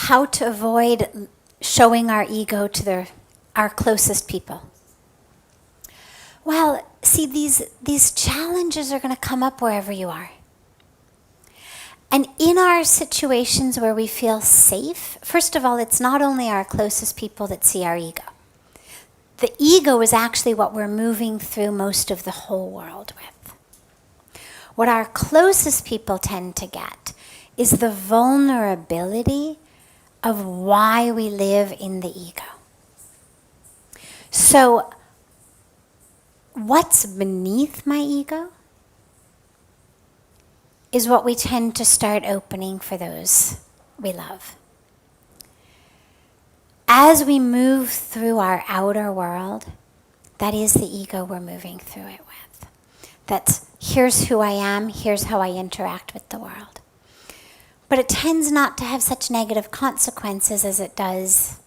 how to avoid showing our ego to our closest people. Well, see, these challenges are going to come up wherever you are. And in our situations where we feel safe, first of all, it's not only our closest people that see our ego. The ego is actually what we're moving through most of the whole world with. What our closest people tend to get is the vulnerability of why we live in the ego. So, what's beneath my ego is what we tend to start opening for those we love. As we move through our outer world, that is the ego we're moving through it with. That's, here's who I am, here's how I interact with the world. But it tends not to have such negative consequences as it does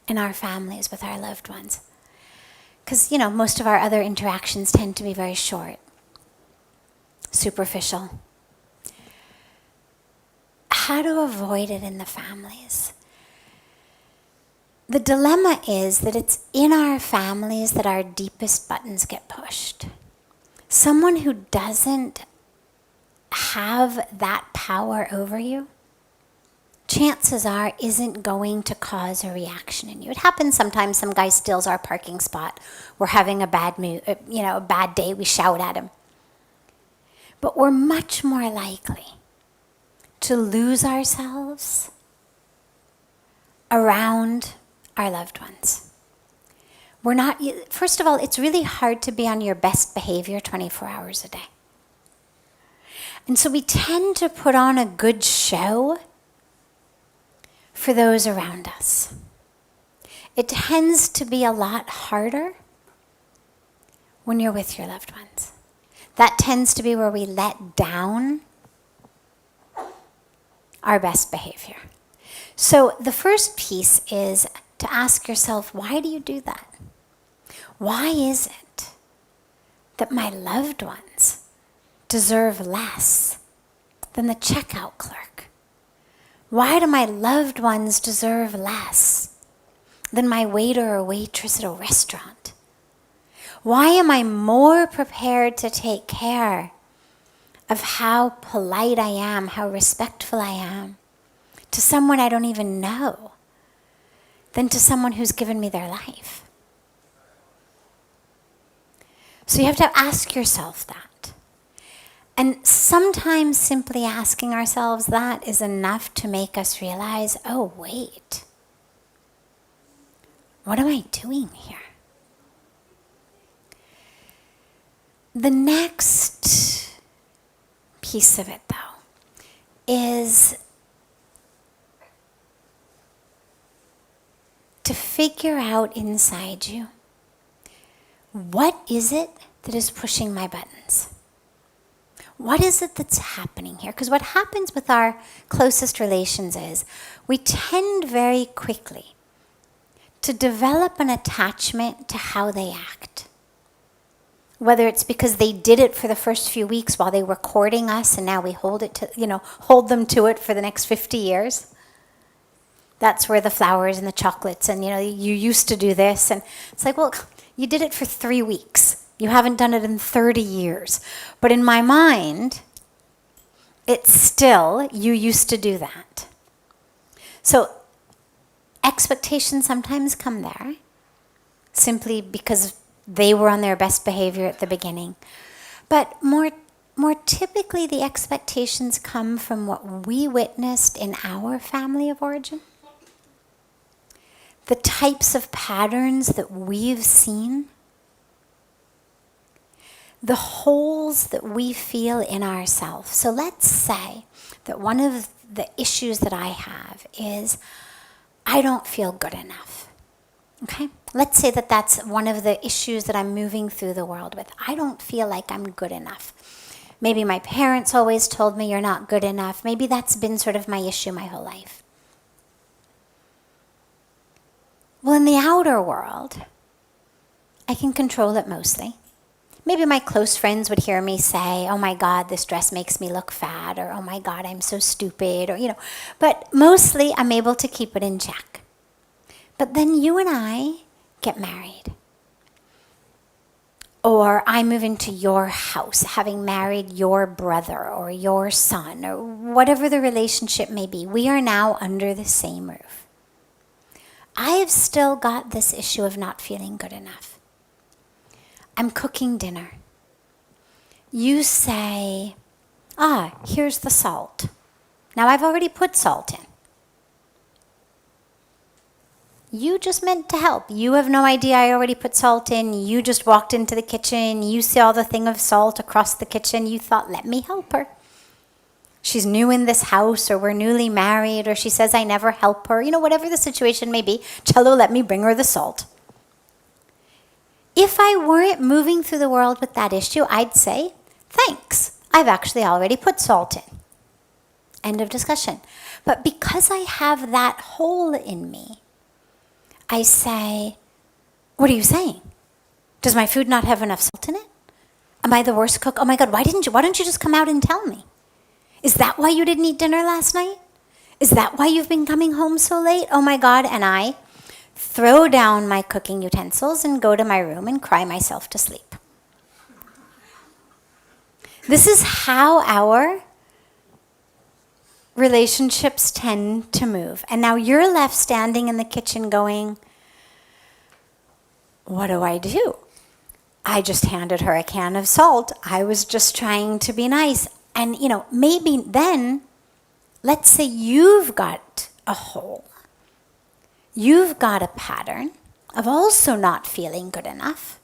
in our families with our loved ones. Because, most of our other interactions tend to be very short, superficial. How to avoid it in the families? The dilemma is that it's in our families that our deepest buttons get pushed. Someone who doesn't have that power over you, chances are isn't going to cause a reaction in you. It happens sometimes. Some guy steals our parking spot. We're having a bad mood, a bad day. We shout at him. But we're much more likely to lose ourselves around our loved ones. We're not, first of all, it's really hard to be on your best behavior 24 hours a day. And so we tend to put on a good show for those around us. It tends to be a lot harder when you're with your loved ones. That tends to be where we let down our best behavior. So the first piece is to ask yourself, why do you do that? Why is it that my loved ones deserve less than the checkout clerk? Why do my loved ones deserve less than my waiter or waitress at a restaurant? Why am I more prepared to take care of how polite I am, how respectful I am to someone I don't even know than to someone who's given me their life? So you have to ask yourself that. And sometimes simply asking ourselves that is enough to make us realize, oh, wait, what am I doing here? The next piece of it, though, is to figure out inside you, what is it that is pushing my buttons? What is it that's happening here? Because what happens with our closest relations is we tend very quickly to develop an attachment to how they act. Whether it's because they did it for the first few weeks while they were courting us and now we hold them to it for the next 50 years. That's where the flowers and the chocolates and, you used to do this. And it's like, well, you did it for 3 weeks. You haven't done it in 30 years. But in my mind, it's still, you used to do that. So expectations sometimes come there simply because they were on their best behavior at the beginning. But more typically, the expectations come from what we witnessed in our family of origin. The types of patterns that we've seen. The holes that we feel in ourselves. So let's say that one of the issues that I have is I don't feel good enough. Okay? Let's say that that's one of the issues that I'm moving through the world with. I don't feel like I'm good enough. Maybe my parents always told me you're not good enough. Maybe that's been sort of my issue my whole life. Well, in the outer world, I can control it mostly. maybe my close friends would hear me say, oh my God, this dress makes me look fat, or oh my God, I'm so stupid, or, but mostly I'm able to keep it in check. But then you and I get married. Or I move into your house, having married your brother or your son, or whatever the relationship may be. We are now under the same roof. I have still got this issue of not feeling good enough. I'm cooking dinner. You say, here's the salt. Now I've already put salt in. You just meant to help. You have no idea I already put salt in. You just walked into the kitchen. You saw the thing of salt across the kitchen. You thought, let me help her. She's new in this house, or we're newly married, or she says I never help her. Whatever the situation may be, Cello, let me bring her the salt. If I weren't moving through the world with that issue, I'd say, thanks. I've actually already put salt in. End of discussion. But because I have that hole in me, I say, what are you saying? Does my food not have enough salt in it? Am I the worst cook? Oh my God, why don't you just come out and tell me? Is that why you didn't eat dinner last night? Is that why you've been coming home so late? Oh my God, and I throw down my cooking utensils and go to my room and cry myself to sleep. This is how our relationships tend to move. And now you're left standing in the kitchen going, what do? I just handed her a can of salt. I was just trying to be nice. And, maybe then, let's say you've got a hole. You've got a pattern of also not feeling good enough.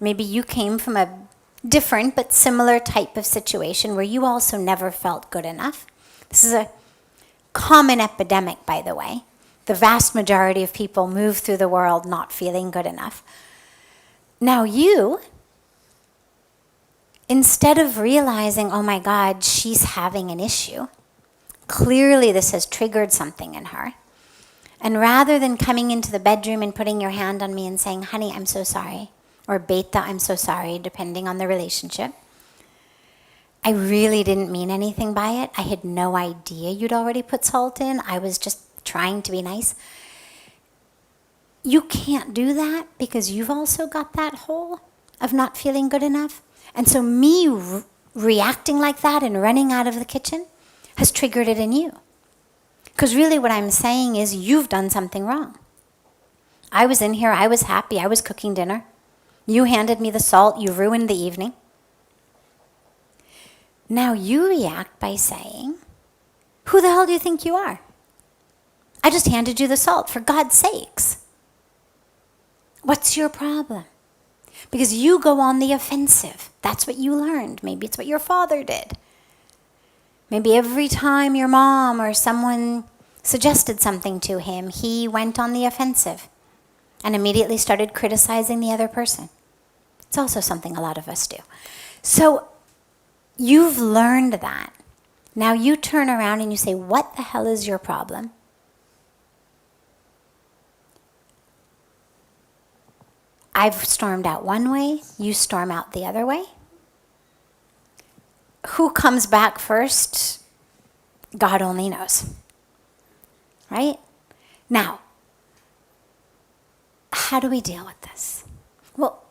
Maybe you came from a different but similar type of situation where you also never felt good enough. This is a common epidemic, by the way. The vast majority of people move through the world not feeling good enough. Now you, instead of realizing, oh my God, she's having an issue, clearly this has triggered something in her, and rather than coming into the bedroom and putting your hand on me and saying, honey, I'm so sorry, or beta, I'm so sorry, depending on the relationship, I really didn't mean anything by it. I had no idea you'd already put salt in. I was just trying to be nice. You can't do that because you've also got that hole of not feeling good enough. And so me reacting like that and running out of the kitchen has triggered it in you. Because really what I'm saying is you've done something wrong. I was in here, I was happy, I was cooking dinner. You handed me the salt, you ruined the evening. Now you react by saying, who the hell do you think you are? I just handed you the salt, for God's sakes. What's your problem? Because you go on the offensive. That's what you learned. Maybe it's what your father did. Maybe every time your mom or someone suggested something to him, he went on the offensive and immediately started criticizing the other person. It's also something a lot of us do. So you've learned that. Now you turn around and you say, what the hell is your problem? I've stormed out one way, you storm out the other way. Who comes back first? God only knows. Right? Now, how do we deal with this? Well,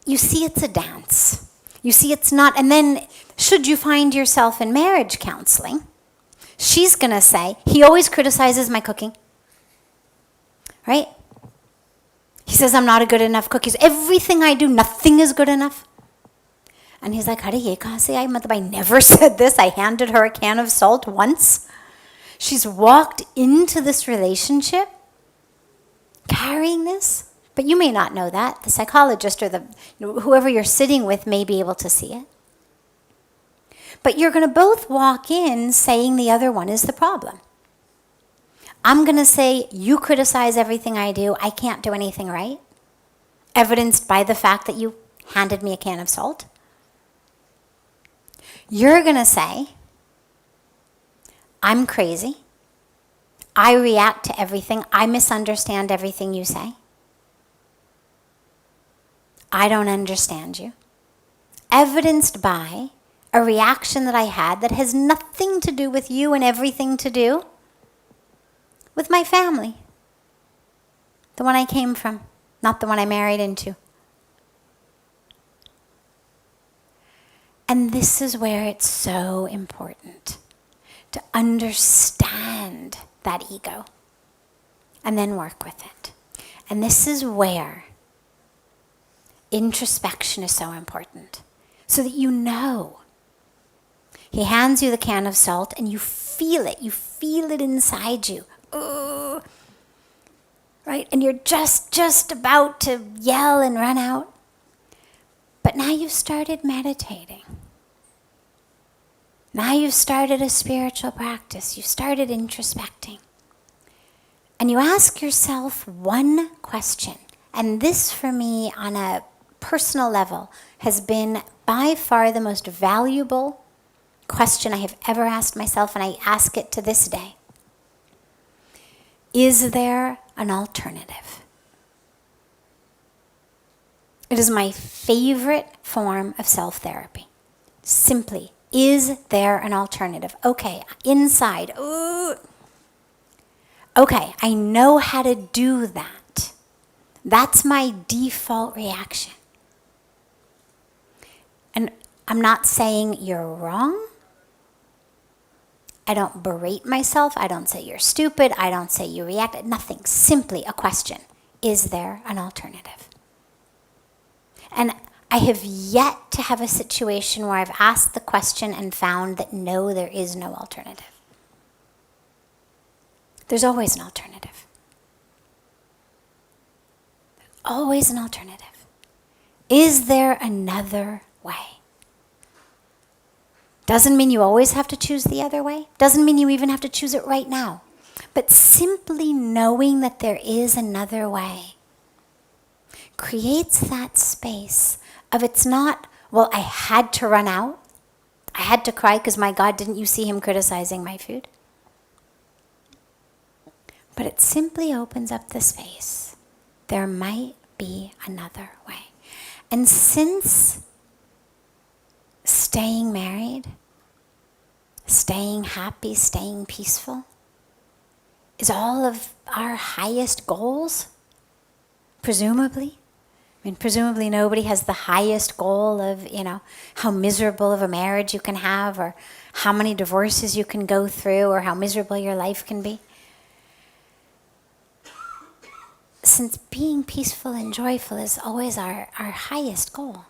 you see it's a dance. You see it's not, and then should you find yourself in marriage counseling, she's going to say, he always criticizes my cooking. Right? He says I'm not a good enough cook. Everything I do, nothing is good enough. And he's like, I never said this. I handed her a can of salt once. She's walked into this relationship carrying this. But you may not know that. The psychologist or whoever you're sitting with may be able to see it. But you're going to both walk in saying the other one is the problem. I'm going to say, you criticize everything I do. I can't do anything right. Evidenced by the fact that you handed me a can of salt. You're going to say, I'm crazy. I react to everything. I misunderstand everything you say. I don't understand you. evidenced by a reaction that I had that has nothing to do with you and everything to do with my family. The one I came from, not the one I married into. And this is where it's so important to understand that ego and then work with it. And this is where introspection is so important, so that you know. He hands you the can of salt and you feel it. You feel it inside you. Ooh. Right? And you're just about to yell and run out. But now you've started meditating. Now you've started a spiritual practice. You've started introspecting. And you ask yourself one question. And this, for me, on a personal level, has been by far the most valuable question I have ever asked myself, and I ask it to this day. Is there an alternative? It is my favorite form of self-therapy. Simply, is there an alternative? Okay, inside, ooh. Okay, I know how to do that. That's my default reaction. And I'm not saying you're wrong. I don't berate myself. I don't say you're stupid. I don't say you react. Nothing. Simply a question. Is there an alternative? And I have yet to have a situation where I've asked the question and found that no, there is no alternative. There's always an alternative. Always an alternative. Is there another way? Doesn't mean you always have to choose the other way. Doesn't mean you even have to choose it right now. But simply knowing that there is another way creates that space of it's not, well, I had to run out. I had to cry because my God, didn't you see him criticizing my food? But it simply opens up the space. There might be another way. And since staying married, staying happy, staying peaceful is all of our highest goals, presumably. I mean, presumably nobody has the highest goal of, how miserable of a marriage you can have, or how many divorces you can go through, or how miserable your life can be. Since being peaceful and joyful is always our highest goal,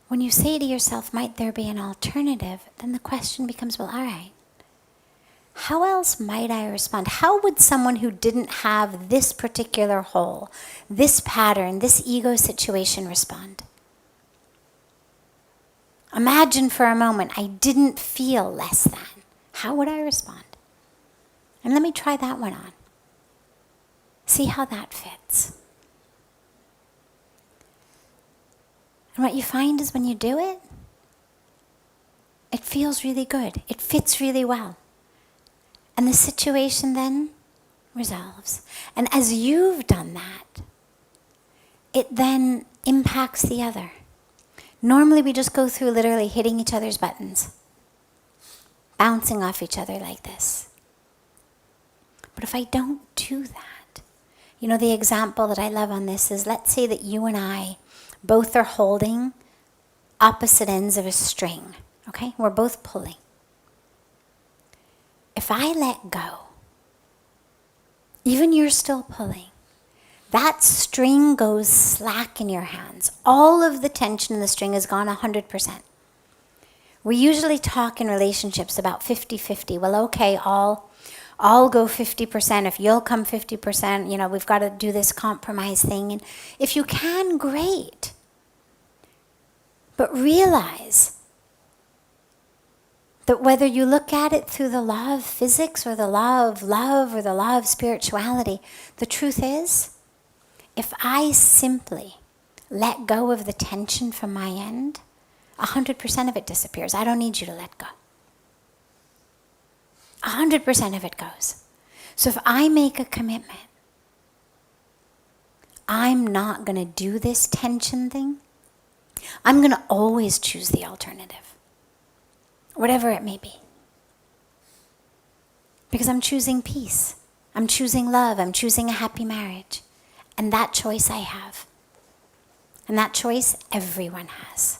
when you say to yourself, might there be an alternative, then the question becomes, well, all right, how else might I respond? How would someone who didn't have this particular hole, this pattern, this ego situation respond? Imagine for a moment I didn't feel less than. How would I respond? And let me try that one on. See how that fits. And what you find is when you do it, it feels really good. It fits really well. And the situation then resolves. And as you've done that, it then impacts the other. Normally we just go through literally hitting each other's buttons, bouncing off each other like this. But if I don't do that, the example that I love on this is, let's say that you and I both are holding opposite ends of a string, okay? We're both pulling. If I let go, even you're still pulling, that string goes slack in your hands. All of the tension in the string is gone 100%. We usually talk in relationships about 50-50. Well, okay, I'll go 50%. If you'll come 50%, we've got to do this compromise thing. And if you can, great. But realize that whether you look at it through the law of physics or the law of love or the law of spirituality, the truth is, if I simply let go of the tension from my end, 100% of it disappears. I don't need you to let go. 100% of it goes. So if I make a commitment, I'm not going to do this tension thing I'm going to always choose the alternative, whatever it may be. Because I'm choosing peace. I'm choosing love. I'm choosing a happy marriage. And that choice I have. And that choice everyone has.